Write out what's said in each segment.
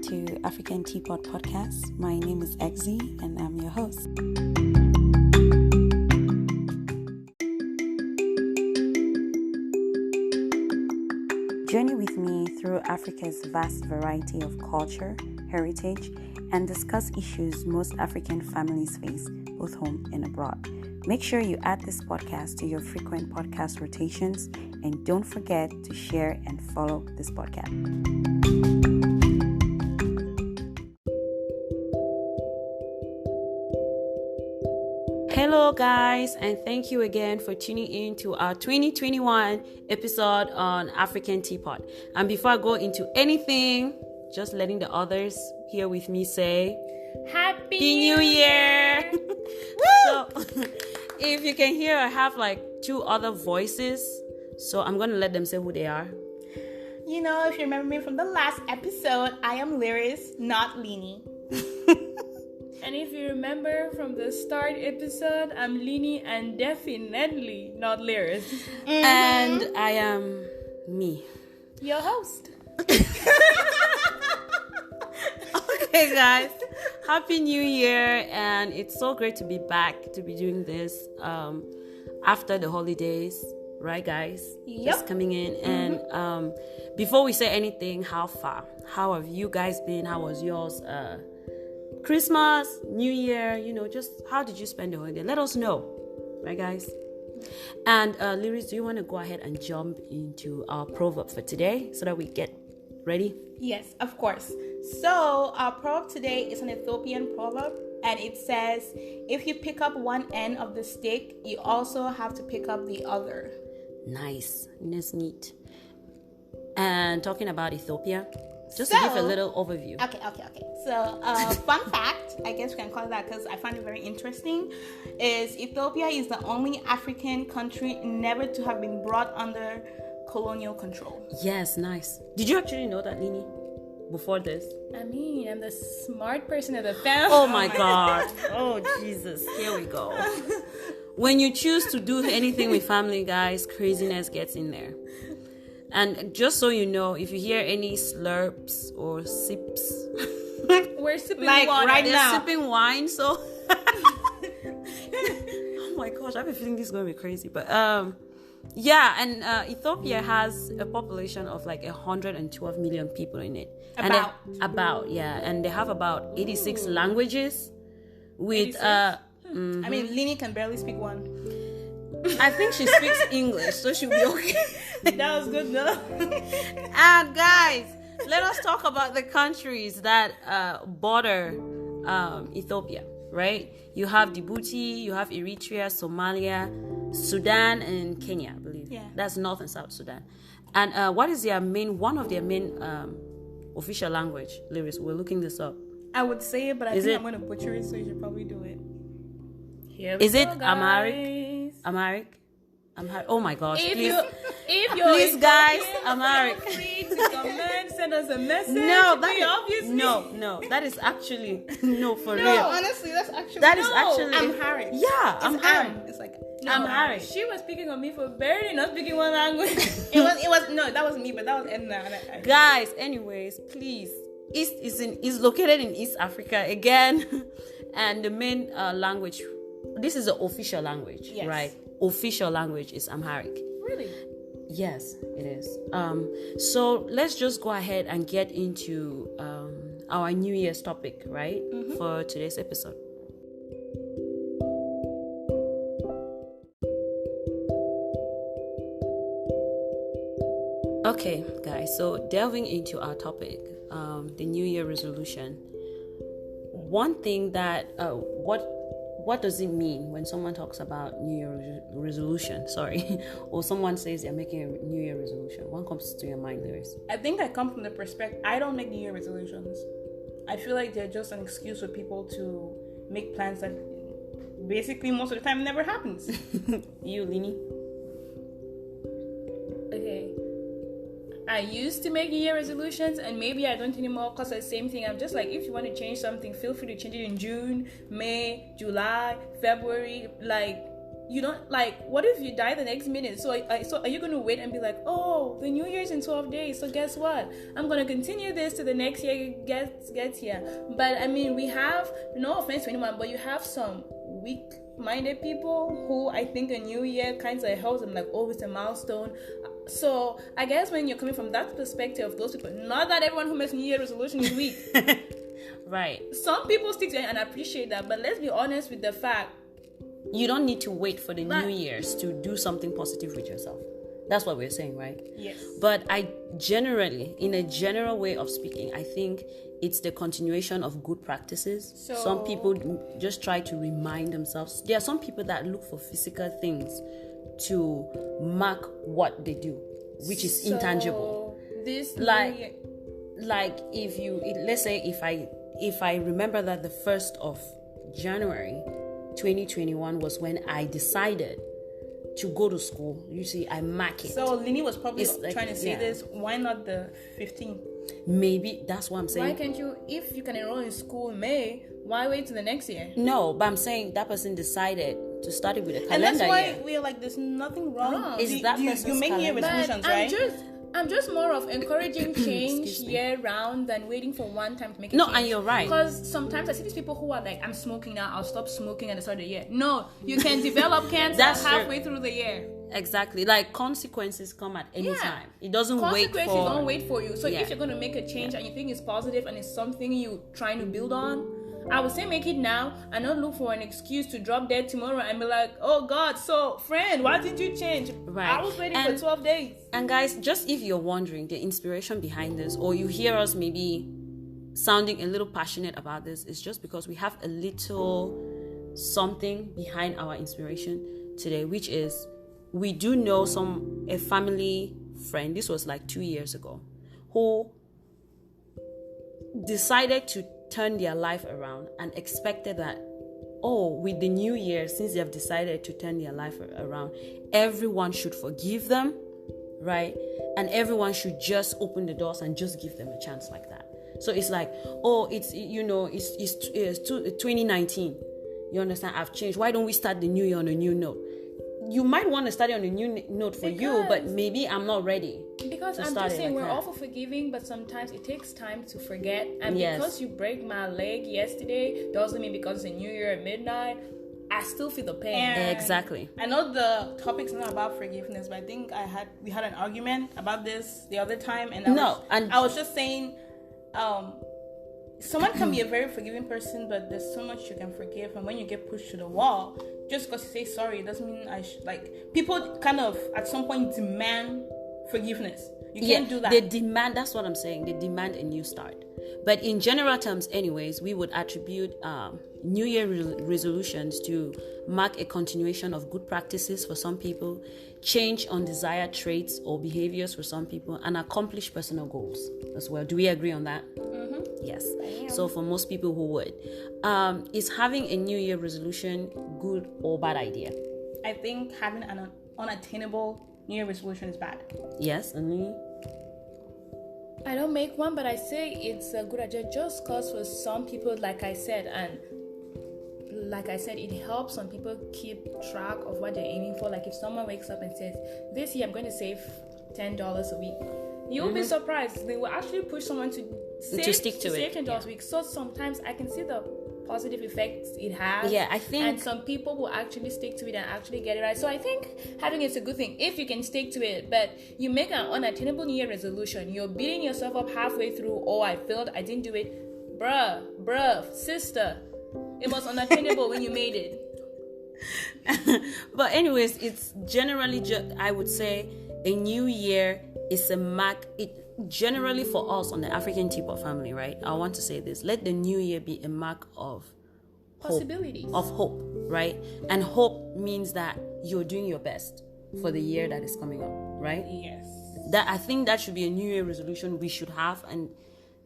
to African Teapot Podcast. My name is Exie and I'm your host. Journey with me through Africa's vast variety of culture, heritage, and discuss issues most African families face, both home and abroad. Make sure you add this podcast to your frequent podcast rotations, and don't forget to share and follow this podcast. Hello guys, and thank you again for tuning in to our 2021 episode on African Teapot. And before I go into anything, just letting the others here with me say Happy New Year! So, if you can hear, I have like two other voices, so I'm going to let them say who they are. You know, if you remember me from the last episode, I am Liris, not Linie. And if you remember from the start episode, I'm Linie and definitely not Liris. Mm-hmm. And I am me. Your host. Okay, guys. Happy New Year. And it's so great to be back to be doing this after the holidays. Right, guys? Yep. Just coming in. Mm-hmm. And before we say anything, how far? How have you guys been? How was yours? Christmas, New Year, just how did you spend the holiday? Let us know, right, guys? And Liris, do you want to go ahead and jump into our proverb for today so that we get ready? Yes, of course. So our proverb today is an Ethiopian proverb, and it says, if you pick up one end of the stick, you also have to pick up the other. Nice. That's neat. And talking about Ethiopia, just to give a little overview. Okay. So, fun fact, I guess we can call it that because I find it very interesting, is Ethiopia is the only African country never to have been brought under colonial control. Yes, nice. Did you actually know that, Linie, before this? I mean, I'm the smart person of the family. Oh my God. Oh, Jesus. Here we go. When you choose to do anything with family, guys, craziness gets in there. And just so you know, if you hear any slurps or sips, we're sipping like water. right they're now. sipping wine. So, oh my gosh, I have a feeling this is going to be crazy. But yeah, and Ethiopia has a population of like 112 million people in it. And they have about 86 languages. With 86? I mean, Linie can barely speak one. I think she speaks English, so she'll be okay. That was good though. And guys, let us talk about the countries that border Ethiopia, right? You have Djibouti, you have Eritrea, Somalia, Sudan, and Kenya, I believe. Yeah. That's North and South Sudan. And what is one of their main official language? Liris, we're looking this up. I would say it, but I think I'm going to butcher it, so you should probably do it. Is it Amharic? Amharic? Oh my gosh! If please, you're please, guys, Amharic. feel free to comment, send us a message. No, that is actually for real. Honestly, that's actually Amharic. Yeah, Amharic. It's like Amharic. She was speaking on me for barely not speaking one language. it was no, that was me, but that was Edna. Guys, anyways, please. East is located in East Africa again, and the main language. This is the official language, yes. Right? Official language is Amharic. Really? Yes, it is. So let's just go ahead and get into our New Year's topic, right? Mm-hmm. For today's episode. Okay, guys. So delving into our topic, the New Year resolution. One thing that what does it mean when someone talks about New Year resolution? Sorry, or someone says they're making a New Year resolution. What comes to your mind, Liris? I think I come from the perspective, I don't make New Year resolutions. I feel like they're just an excuse for people to make plans that basically most of the time never happens. You, Linie? Okay. I used to make New Year resolutions, and maybe I don't anymore because the same thing. I'm just like, if you want to change something, feel free to change it in June, May, July, February. Like, you don't like. What if you die the next minute? So are you gonna wait and be like, oh, the New Year's in 12 days? So guess what? I'm gonna continue this to the next year gets here. But I mean, we have, no offense to anyone, but you have some weak-minded people who I think a New Year kind of helps them, like, oh, it's a milestone. So I guess when you're coming from that perspective of those people, not that everyone who makes New Year resolution is weak. Right. Some people stick to it and appreciate that, but let's be honest with the fact. You don't need to wait for the New Year's to do something positive with yourself. That's what we're saying, right? Yes. But I generally, in a general way of speaking, I think it's the continuation of good practices. So, some people just try to remind themselves. There are some people that look for physical things to mark what they do, which is intangible. This like if you, let's say if I remember that the 1st of January 2021 was when I decided to go to school. You see, I mark it. So Linie was probably trying to say this. Why not the 15th? Maybe that's what I'm saying. Why can't you, if you can enroll in school in May, why wait till the next year? No, but I'm saying that person decided to start it with a calendar year. And that's why year. we're like, there's nothing wrong. Is that you make New Year resolutions, right? I'm just more of encouraging change year round than waiting for one time to make a change. No, and you're right. Because sometimes I see these people who are like, I'm smoking now, I'll stop smoking at the start of the year. No, you can develop cancer halfway through the year. Exactly. Like, consequences come at any time. It doesn't wait for... Consequences don't wait for you. So if you're going to make a change and you think it's positive and it's something you're trying to build on, I would say make it now and not look for an excuse to drop dead tomorrow and be like, oh God, so friend, why didn't you change? Right. I was waiting for 12 days. And guys, just if you're wondering the inspiration behind this, or you hear us maybe sounding a little passionate about this, it's just because we have a little something behind our inspiration today, which is we do know a family friend, this was like 2 years ago, who decided to turn their life around and expected that, with the new year, since they have decided to turn their life around, everyone should forgive them, right? And everyone should just open the doors and just give them a chance like that. So it's like, it's 2019. You understand? I've changed. Why don't we start the new year on a new note? You might want to start it on a new note for you, but maybe I'm not ready. Because I'm just saying, we're all for forgiving, but sometimes it takes time to forget. And because you break my leg yesterday doesn't mean because it's a new year at midnight, I still feel the pain. And exactly. I know the topic's not about forgiveness, but I think we had an argument about this the other time, and I was just saying, someone can be a very forgiving person, but there's so much you can forgive, and when you get pushed to the wall, just because you say sorry, it doesn't mean people kind of at some point demand forgiveness. You can't do that. They demand, that's what I'm saying, they demand a new start. But in general terms anyways, we would attribute New Year resolutions to mark a continuation of good practices for some people, change undesired traits or behaviors for some people, and accomplish personal goals as well. Do we agree on that? Mm-hmm. Yes. So for most people who would. Is having a New Year resolution good or bad idea? I think having an unattainable New Year resolution is bad. Yes, and I don't make one, but I say it's a good idea just because for some people, like I said, it helps some people keep track of what they're aiming for. Like if someone wakes up and says, this year I'm going to save $10 a week, you'll be surprised. They will actually push someone to stick to it. Save $10 a week. So sometimes I can see the positive effects it has. Yeah, I think. And some people will actually stick to it and actually get it right. So I think having it's a good thing if you can stick to it. But you make an unattainable New Year resolution, you're beating yourself up halfway through. Oh, I failed. I didn't do it. Bruh, sister. It was unattainable when you made it. But anyways, it's generally I would say a new year is a mark. Generally for us on the African Teapot family, right? I want to say this. Let the new year be a mark of possibilities. Of hope, right? And hope means that you're doing your best for the year that is coming up, right? Yes. I think that should be a new year resolution we should have, and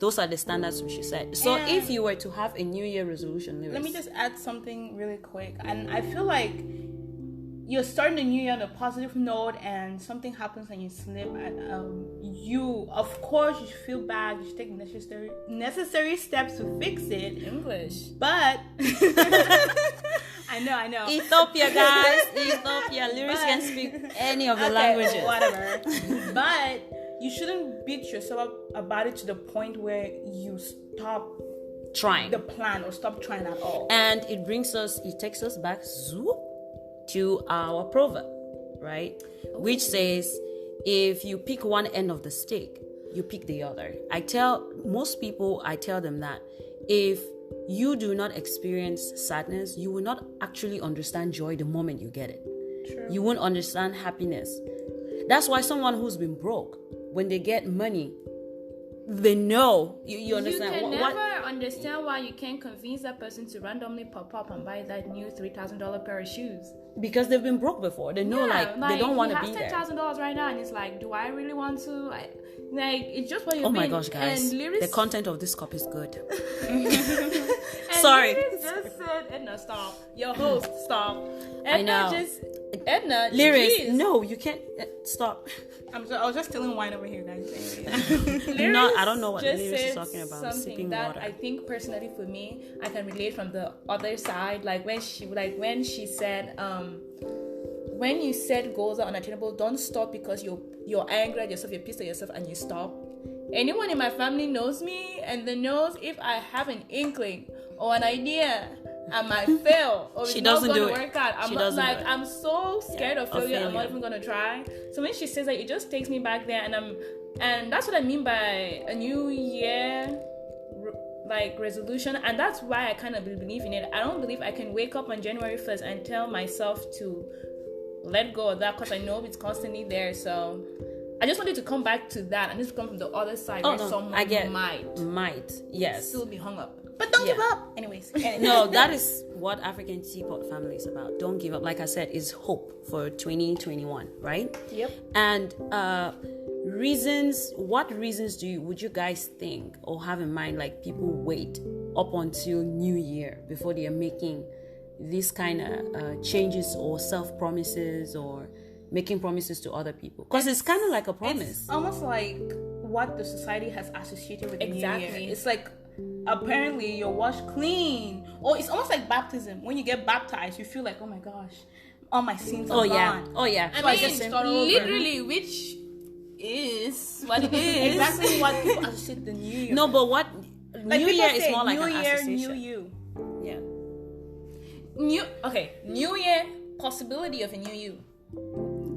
those are the standards we should set. So if you were to have a new year resolution, Liris, let me just add something really quick. And I feel like you're starting the new year on a positive note and something happens and you slip, and you, of course, you should feel bad. You should take necessary steps to fix it. English. But I know. Ethiopia, guys. Ethiopia. Liris can speak any of the languages. Whatever. But you shouldn't beat yourself up about it to the point where you stop Trying the plan or stop trying at all. And it takes us back to our proverb, right? Which says, if you pick one end of the stick, you pick the other. I tell them that if you do not experience sadness, you will not actually understand joy the moment you get it. True. You won't understand happiness. That's why someone who's been broke, when they get money, they know. You understand? You can never understand why you can't convince that person to randomly pop up and buy that new $3,000 pair of shoes. Because they've been broke before. They know, they don't want to be there. He has $10,000 right now, and it's like, do I really want to? It's just what you're Oh my gosh, guys. Liris, the content of this cup is good. Sorry. Liris just said, Edna, stop. Your host, stop. Edna, Liris, geez. no, you can't. Stop. I was just stealing wine over here, guys. No, I don't know what just Liris is talking about. Something Sipping that water. I think personally for me, I can relate from the other side. When she said, when you set goals are unattainable, don't stop because you're angry at yourself, you're pissed at yourself, and you stop. Anyone in my family knows me, and they knows if I have an inkling or an idea, I might fail or it's not going to work out. I'm so scared of failure. I'm not even going to try. So when she says that, it just takes me back there, and that's what I mean by a new year resolution, and that's why I kind of believe in it. I don't believe I can wake up on January 1st and tell myself to let go of that because I know it's constantly there. So I just wanted to come back to that and just come from the other side where someone might still be hung up. But don't give up. Anyways. No, that is what African Teapot family is about. Don't give up. Like I said, is hope for 2021, right? Yep. And what reasons would you guys think or have in mind, like people wait up until New Year before they are making these kind of changes or self-promises or making promises to other people? Because it's kind of like a promise. It's almost like what the society has associated with the New Year. It's like, apparently you're washed clean, or it's almost like baptism. When you get baptized, you feel like, oh my gosh, all my sins are gone. Oh yeah. I mean, literally, which is what it is. Exactly what people associate the New Year. No, but what New Year is more like New an Year, association. New you. Yeah. New Year, possibility of a new you.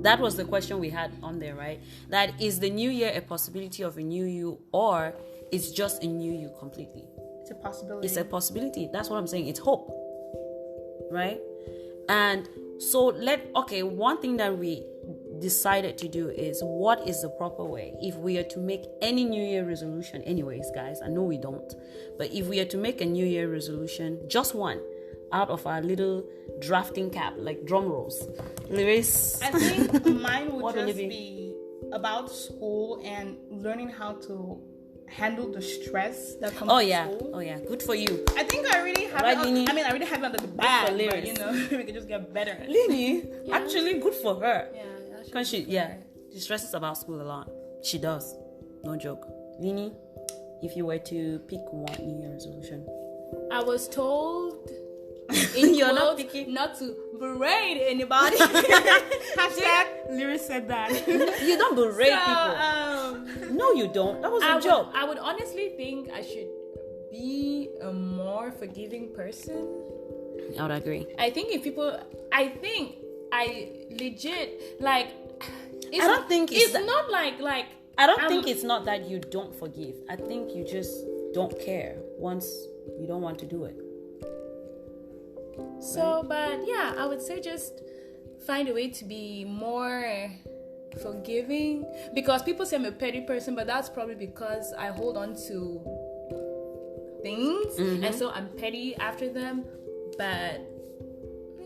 That was the question we had on there, right? That is the New Year a possibility of a new you, or it's just a new you completely? It's a possibility. It's a possibility. That's what I'm saying. It's hope, right? And so one thing that we decided to do is, what is the proper way if we are to make any New Year resolution? Anyways, guys, I know we don't, but if we are to make a New Year resolution, just one out of our little drafting cap, like drum rolls, Liris. I think mine would just be about school and learning how to handle the stress that comes with school. Oh yeah, good for you. I think I already have it. I already have it under the bag, but we can just get better. Linie, actually, good for her. Yeah, because she stresses about school a lot. She does, no joke. Linie, if you were to pick one New Year resolution, I was told you're not to berate anybody. Hashtag Liris said that. You don't berate people. No, you don't. That was a joke. I would honestly think I should be a more forgiving person. I would agree. I think I legit like. I don't think it's not like. I don't think it's not that you don't forgive. I think you just don't care once you don't want to do it. So, but yeah, I would say just find a way to be more forgiving, because people say I'm a petty person, but that's probably because I hold on to things, and so I'm petty after them. But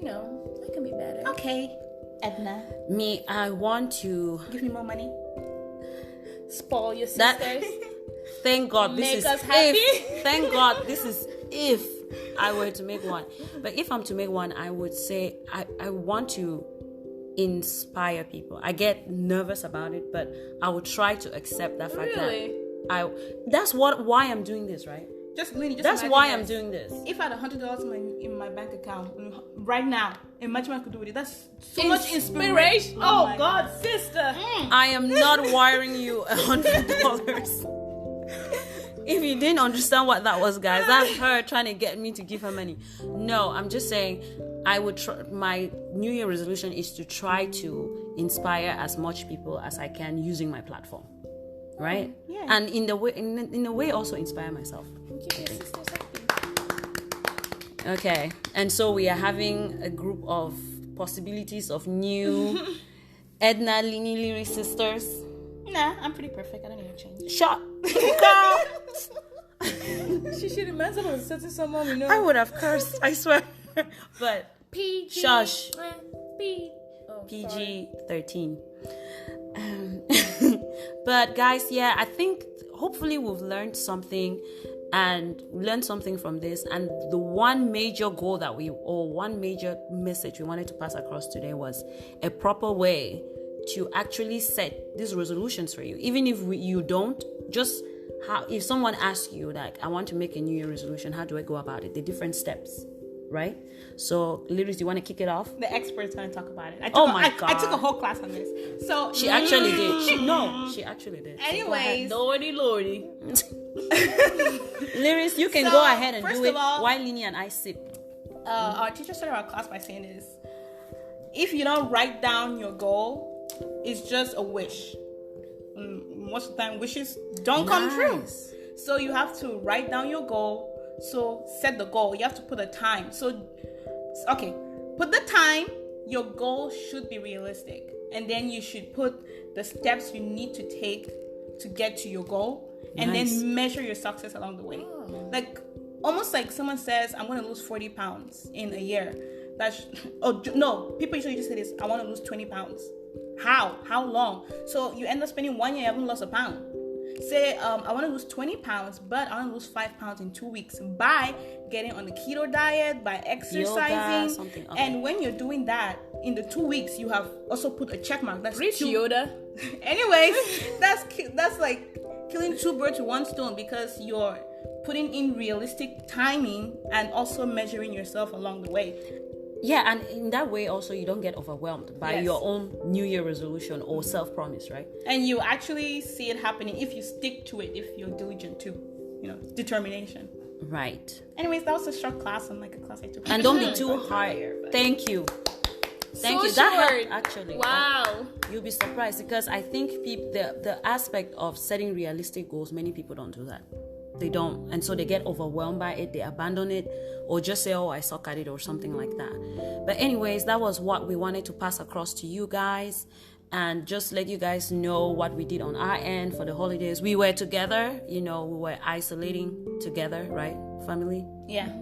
I can be better. Okay, Edna. Me, I want to give me more money. Spoil your sisters. Thank God this is us happy. Thank God this is if I were to make one. But if I'm to make one, I would say I want to inspire people. I get nervous about it, but I would try to accept that fact that's why I'm doing this, right? Just that's why I'm doing this. If I had $100 in my bank account now. Right now. Imagine what I could do with it. That's so much inspiration. Oh God, sister. I am not wiring you $100. If you didn't understand what that was, guys, that's her trying to get me to give her money. No, I'm just saying I would try. My New Year resolution is to try to inspire as much people as I can using my platform, right? Yeah. And in a way, also inspire myself. Okay, and so we are having a group of possibilities of new Edna Linie Liris sisters. Nah, I'm pretty perfect. I don't need to change. Shut, girl. She should have meant someone setting someone we know. I would have cursed, I swear. But PG. shush. PG 13. But guys, yeah, I think hopefully we've learned something from this. And the one major goal one major message we wanted to pass across today was a proper way to actually set these resolutions for you. Even if you don't, just if someone asks you, like, I want to make a New Year resolution, how do I go about it? The different steps, right? So, Liris, do you want to kick it off? The expert's going to talk about it. God. I took a whole class on this. So she actually did. She actually did. Anyways. Lordy. Liris, you can go ahead and do it while Linie and I sip. Our teacher started our class by saying this. If you don't write down your goal, it's just a wish. Most of the time, wishes don't come true. So you have to write down your goal. So set the goal. You have to put a time. So, okay, put the time. Your goal should be realistic. And then you should put the steps you need to take to get to your goal. And then measure your success along the way. Like, almost like someone says, I'm going to lose 40 pounds in a year. People usually just say this, I want to lose 20 pounds. How long? So you end up spending 1 year, you haven't lost a pound. Say, I want to lose 20 pounds, but I want to lose 5 pounds in 2 weeks by getting on the keto diet, by exercising. Yoga, okay. And when you're doing that, in the 2 weeks, you have also put a check mark. That's Rich Yoda. Anyways, that's like killing 2 birds with 1 stone, because you're putting in realistic timing and also measuring yourself along the way. Yeah, and in that way also you don't get overwhelmed by your own New Year resolution or self-promise, right? And you actually see it happening if you stick to it, if you're diligent too. Determination. Right. Anyways, that was a short class on like a class I took. And don't be too hard. Thank you. Thank you. That helped, actually. Wow. You'll be surprised, because I think the aspect of setting realistic goals, many people don't do that. They don't, and so they get overwhelmed by it, they abandon it, or just say, I suck at it, or something like that. But anyways, that was what we wanted to pass across to you guys, and just let you guys know what we did on our end for the holidays. We were together, we were isolating together, right, family? Yeah.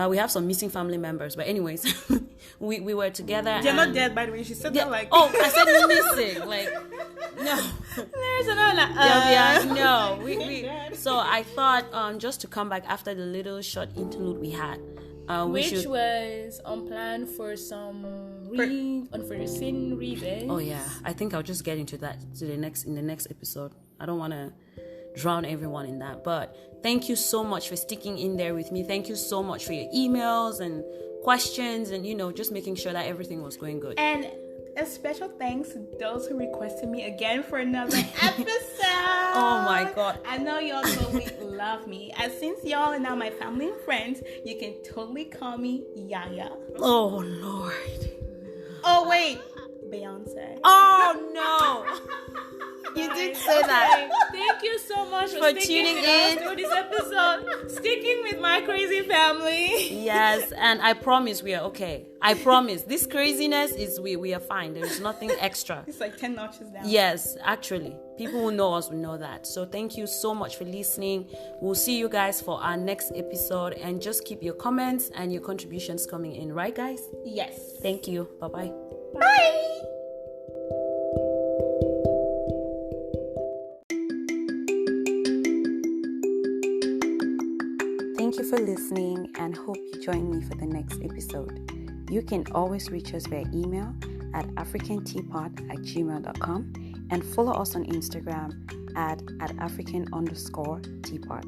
We have some missing family members, but anyways, we were together. They're not dead, by the way. She said that like... Oh, I said missing. Like, no. There's another... No. So I thought, just to come back after the little short interlude we had, which was unplanned for some unforeseen reason. Oh yeah, I think I'll just get into that in the next episode. I don't want to drown everyone in that, but thank you so much for sticking in there with me. Thank you so much for your emails and questions, and just making sure that everything was going good. And a special thanks to those who requested me again for another episode. Oh my God, I know y'all totally love me, and since y'all are now my family and friends, you can totally call me Yaya. Oh Lord. Oh wait, Beyonce. Oh no. You did say that. Thank you so much for tuning in through this episode. Sticking with my crazy family. Yes, and I promise we are okay. I promise. This craziness is we are fine. There is nothing extra. It's like 10 notches down. Yes, actually. People who know us will know that. So thank you so much for listening. We'll see you guys for our next episode, and just keep your comments and your contributions coming in, right guys? Yes. Thank you. Bye-bye. Bye. Thank you for listening, and hope you join me for the next episode. You can always reach us via email at africanteapot@gmail.com, and follow us on Instagram at african_teapot.